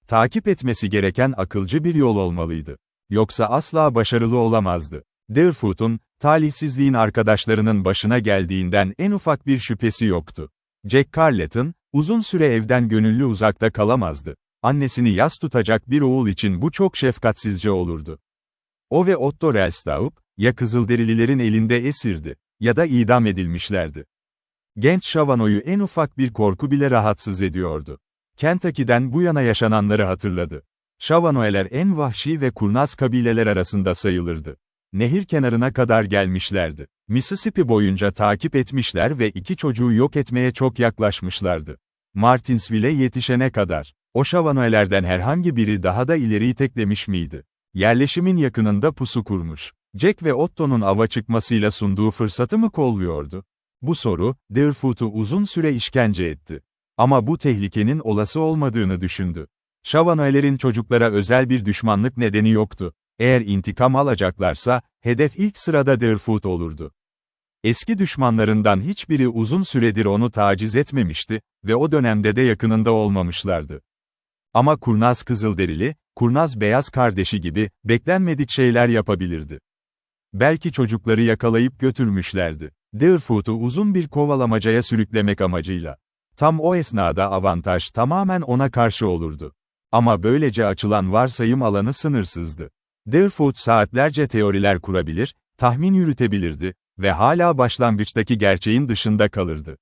Takip etmesi gereken akılcı bir yol olmalıydı. Yoksa asla başarılı olamazdı. Deerfoot'un, talihsizliğin arkadaşlarının başına geldiğinden en ufak bir şüphesi yoktu. Jack Carleton, uzun süre evden gönüllü uzakta kalamazdı. Annesini yas tutacak bir oğul için bu çok şefkatsizce olurdu. O ve Otto Rellstab, ya Kızılderililerin elinde esirdi, ya da idam edilmişlerdi. Genç Shavano'yu en ufak bir korku bile rahatsız ediyordu. Kentucky'den bu yana yaşananları hatırladı. Shavano'lar en vahşi ve kurnaz kabileler arasında sayılırdı. Nehir kenarına kadar gelmişlerdi. Mississippi boyunca takip etmişler ve iki çocuğu yok etmeye çok yaklaşmışlardı. Martinsville'e yetişene kadar, Oshawanoe'lerden herhangi biri daha da ileriyi teklemiş miydi? Yerleşimin yakınında pusu kurmuş. Jack ve Otto'nun ava çıkmasıyla sunduğu fırsatı mı kolluyordu? Bu soru, Deerfoot'u uzun süre işkence etti. Ama bu tehlikenin olası olmadığını düşündü. Shawanoe'lerin çocuklara özel bir düşmanlık nedeni yoktu. Eğer intikam alacaklarsa, hedef ilk sırada Deerfoot olurdu. Eski düşmanlarından hiçbiri uzun süredir onu taciz etmemişti ve o dönemde de yakınında olmamışlardı. Ama kurnaz Kızılderili, kurnaz beyaz kardeşi gibi, beklenmedik şeyler yapabilirdi. Belki çocukları yakalayıp götürmüşlerdi. Deerfoot'u uzun bir kovalamacaya sürüklemek amacıyla. Tam o esnada avantaj tamamen ona karşı olurdu. Ama böylece açılan varsayım alanı sınırsızdı. Deerfoot saatlerce teoriler kurabilir, tahmin yürütebilirdi ve hala başlangıçtaki gerçeğin dışında kalırdı.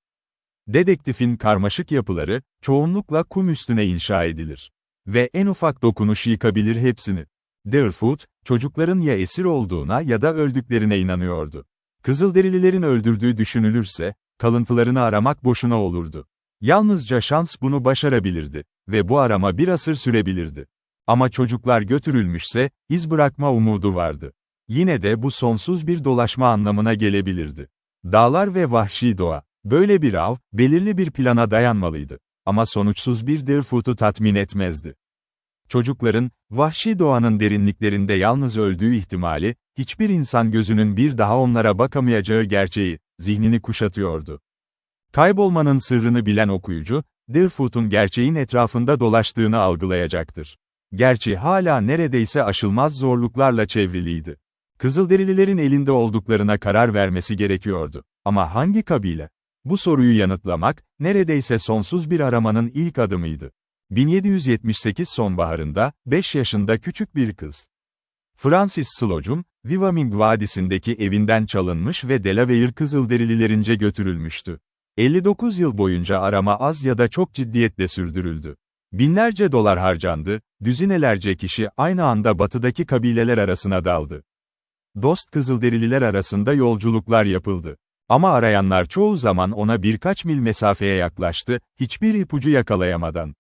Dedektifin karmaşık yapıları, çoğunlukla kum üstüne inşa edilir. Ve en ufak dokunuş yıkabilir hepsini. Deerfoot, çocukların ya esir olduğuna ya da öldüklerine inanıyordu. Kızılderililerin öldürdüğü düşünülürse, kalıntılarını aramak boşuna olurdu. Yalnızca şans bunu başarabilirdi ve bu arama bir asır sürebilirdi. Ama çocuklar götürülmüşse, iz bırakma umudu vardı. Yine de bu sonsuz bir dolaşma anlamına gelebilirdi. Dağlar ve vahşi doğa, böyle bir av, belirli bir plana dayanmalıydı. Ama sonuçsuz bir Deerfoot'u tatmin etmezdi. Çocukların, vahşi doğanın derinliklerinde yalnız öldüğü ihtimali, hiçbir insan gözünün bir daha onlara bakamayacağı gerçeği, zihnini kuşatıyordu. Kaybolmanın sırrını bilen okuyucu, Deerfoot'un gerçeğin etrafında dolaştığını algılayacaktır. Gerçi hala neredeyse aşılmaz zorluklarla çevriliydi. Kızılderililerin elinde olduklarına karar vermesi gerekiyordu. Ama hangi kabile? Bu soruyu yanıtlamak, neredeyse sonsuz bir aramanın ilk adımıydı. 1778 sonbaharında, 5 yaşında küçük bir kız. Francis Slocum, Wyoming Vadisi'ndeki evinden çalınmış ve Delaware Kızılderililerince götürülmüştü. 59 yıl boyunca arama az ya da çok ciddiyetle sürdürüldü. Binlerce dolar harcandı, düzinelerce kişi aynı anda batıdaki kabileler arasına daldı. Dost Kızılderililer arasında yolculuklar yapıldı. Ama arayanlar çoğu zaman ona birkaç mil mesafeye yaklaştı, hiçbir ipucu yakalayamadan.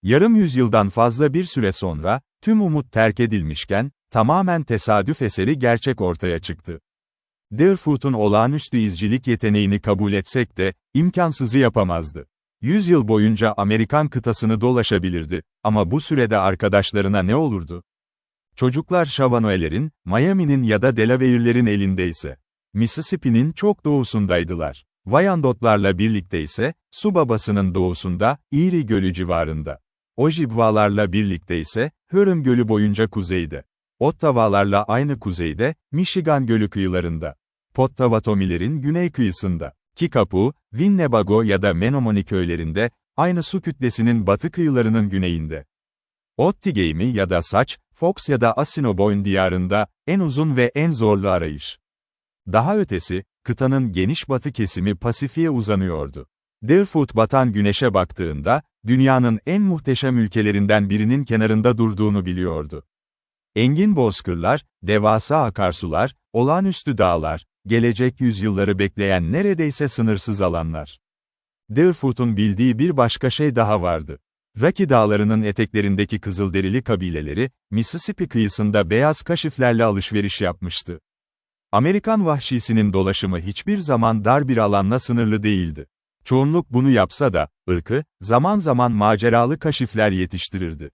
Yarım yüzyıldan fazla bir süre sonra, tüm umut terk edilmişken, tamamen tesadüf eseri gerçek ortaya çıktı. Deerfoot'un olağanüstü izcilik yeteneğini kabul etsek de, imkansızı yapamazdı. 100 yıl boyunca Amerikan kıtasını dolaşabilirdi, ama bu sürede arkadaşlarına ne olurdu? Çocuklar Shawanoe'lerin, Miami'nin ya da Delaware'lerin elindeyse, Mississippi'nin çok doğusundaydılar. Wyandotlarla birlikte ise, su babasının doğusunda, Erie Gölü civarında. Ojibwalarla birlikte ise, Huron Gölü boyunca kuzeyde. Ottawalarla aynı kuzeyde, Michigan Gölü kıyılarında. Potawatomilerin güney kıyısında. Kickapoo, Winnebago ya da Menominee köylerinde, aynı su kütlesinin batı kıyılarının güneyinde. Outagamie ya da Saç, Fox ya da Assiniboine diyarında, en uzun ve en zorlu arayış. Daha ötesi, kıtanın geniş batı kesimi Pasifik'e uzanıyordu. Deerfoot batan güneşe baktığında, dünyanın en muhteşem ülkelerinden birinin kenarında durduğunu biliyordu. Engin bozkırlar, devasa akarsular, olağanüstü dağlar, gelecek yüzyılları bekleyen neredeyse sınırsız alanlar. Deerfoot'un bildiği bir başka şey daha vardı. Rocky Dağları'nın eteklerindeki Kızılderili kabileleri, Mississippi kıyısında beyaz kaşiflerle alışveriş yapmıştı. Amerikan vahşisinin dolaşımı hiçbir zaman dar bir alanla sınırlı değildi. Çoğunluk bunu yapsa da, ırkı, zaman zaman maceralı kaşifler yetiştirirdi.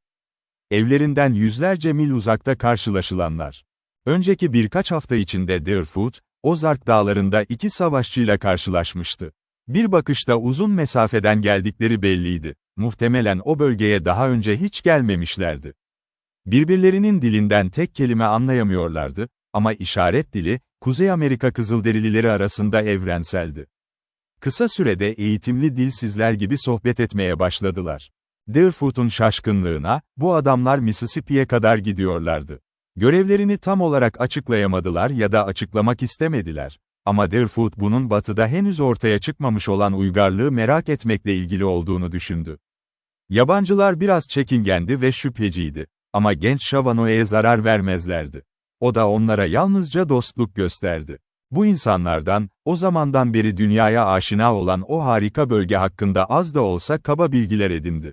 Evlerinden yüzlerce mil uzakta karşılaşılanlar. Önceki birkaç hafta içinde Deerfoot, Ozark Dağları'nda iki savaşçıyla karşılaşmıştı. Bir bakışta uzun mesafeden geldikleri belliydi. Muhtemelen o bölgeye daha önce hiç gelmemişlerdi. Birbirlerinin dilinden tek kelime anlayamıyorlardı, ama işaret dili, Kuzey Amerika Kızılderilileri arasında evrenseldi. Kısa sürede eğitimli dilsizler gibi sohbet etmeye başladılar. Deerfoot'un şaşkınlığına, bu adamlar Mississippi'ye kadar gidiyorlardı. Görevlerini tam olarak açıklayamadılar ya da açıklamak istemediler. Ama Deerfoot bunun batıda henüz ortaya çıkmamış olan uygarlığı merak etmekle ilgili olduğunu düşündü. Yabancılar biraz çekingendi ve şüpheciydi. Ama genç Shawanoe'ye zarar vermezlerdi. O da onlara yalnızca dostluk gösterdi. Bu insanlardan, o zamandan beri dünyaya aşina olan o harika bölge hakkında az da olsa kaba bilgiler edindi.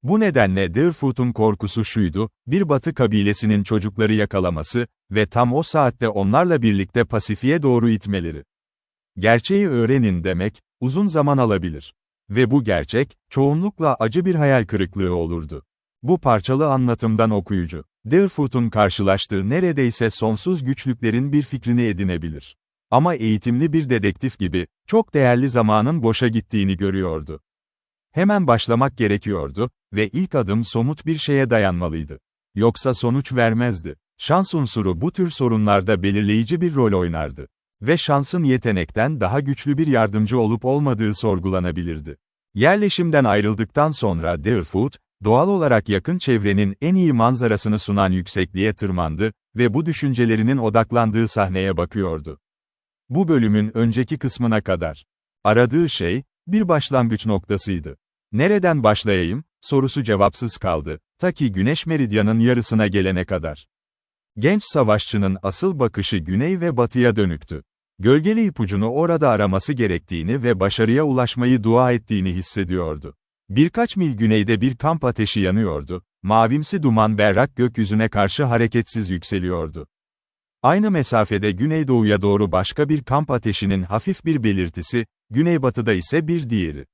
Bu nedenle Deerfoot'un korkusu şuydu, bir Batı kabilesinin çocukları yakalaması ve tam o saatte onlarla birlikte Pasifik'e doğru itmeleri. Gerçeği öğrenin demek, uzun zaman alabilir. Ve bu gerçek, çoğunlukla acı bir hayal kırıklığı olurdu. Bu parçalı anlatımdan okuyucu, Deerfoot'un karşılaştığı neredeyse sonsuz güçlüklerin bir fikrini edinebilir. Ama eğitimli bir dedektif gibi, çok değerli zamanın boşa gittiğini görüyordu. Hemen başlamak gerekiyordu ve ilk adım somut bir şeye dayanmalıydı. Yoksa sonuç vermezdi. Şans unsuru bu tür sorunlarda belirleyici bir rol oynardı. Ve şansın yetenekten daha güçlü bir yardımcı olup olmadığı sorgulanabilirdi. Yerleşimden ayrıldıktan sonra Deerfoot, doğal olarak yakın çevrenin en iyi manzarasını sunan yüksekliğe tırmandı ve bu düşüncelerinin odaklandığı sahneye bakıyordu. Bu bölümün önceki kısmına kadar aradığı şey, bir başlangıç noktasıydı. Nereden başlayayım, sorusu cevapsız kaldı, ta ki Güneş Meridyan'ın yarısına gelene kadar. Genç savaşçının asıl bakışı güney ve batıya dönüktü. Gölgeli ipucunu orada araması gerektiğini ve başarıya ulaşmayı dua ettiğini hissediyordu. Birkaç mil güneyde bir kamp ateşi yanıyordu, mavimsi duman berrak gökyüzüne karşı hareketsiz yükseliyordu. Aynı mesafede güneydoğuya doğru başka bir kamp ateşinin hafif bir belirtisi, güneybatıda ise bir diğeri.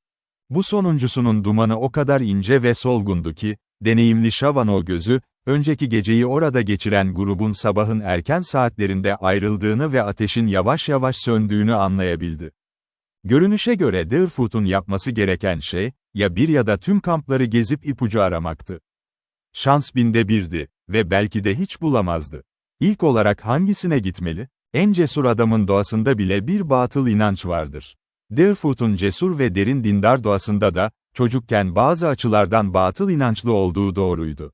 Bu sonuncusunun dumanı o kadar ince ve solgundu ki, deneyimli Şavano gözü, önceki geceyi orada geçiren grubun sabahın erken saatlerinde ayrıldığını ve ateşin yavaş yavaş söndüğünü anlayabildi. Görünüşe göre Deerfoot'un yapması gereken şey, ya bir ya da tüm kampları gezip ipucu aramaktı. Şans binde birdi ve belki de hiç bulamazdı. İlk olarak hangisine gitmeli? En cesur adamın doğasında bile bir batıl inanç vardır. Deerfoot'un cesur ve derin dindar doğasında da, çocukken bazı açılardan batıl inançlı olduğu doğruydu.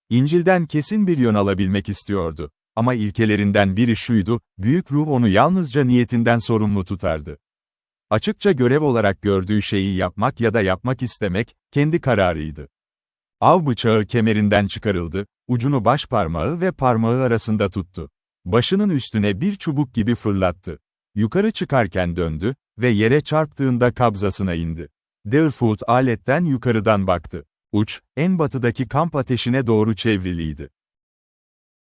İncil'den kesin bir yön alabilmek istiyordu. Ama ilkelerinden biri şuydu, büyük ruh onu yalnızca niyetinden sorumlu tutardı. Açıkça görev olarak gördüğü şeyi yapmak ya da yapmak istemek, kendi kararıydı. Av bıçağı kemerinden çıkarıldı, ucunu baş parmağı ve parmağı arasında tuttu. Başının üstüne bir çubuk gibi fırlattı. Yukarı çıkarken döndü ve yere çarptığında kabzasına indi. Deerfoot aletten yukarıdan baktı. Uç, en batıdaki kamp ateşine doğru çevriliydi.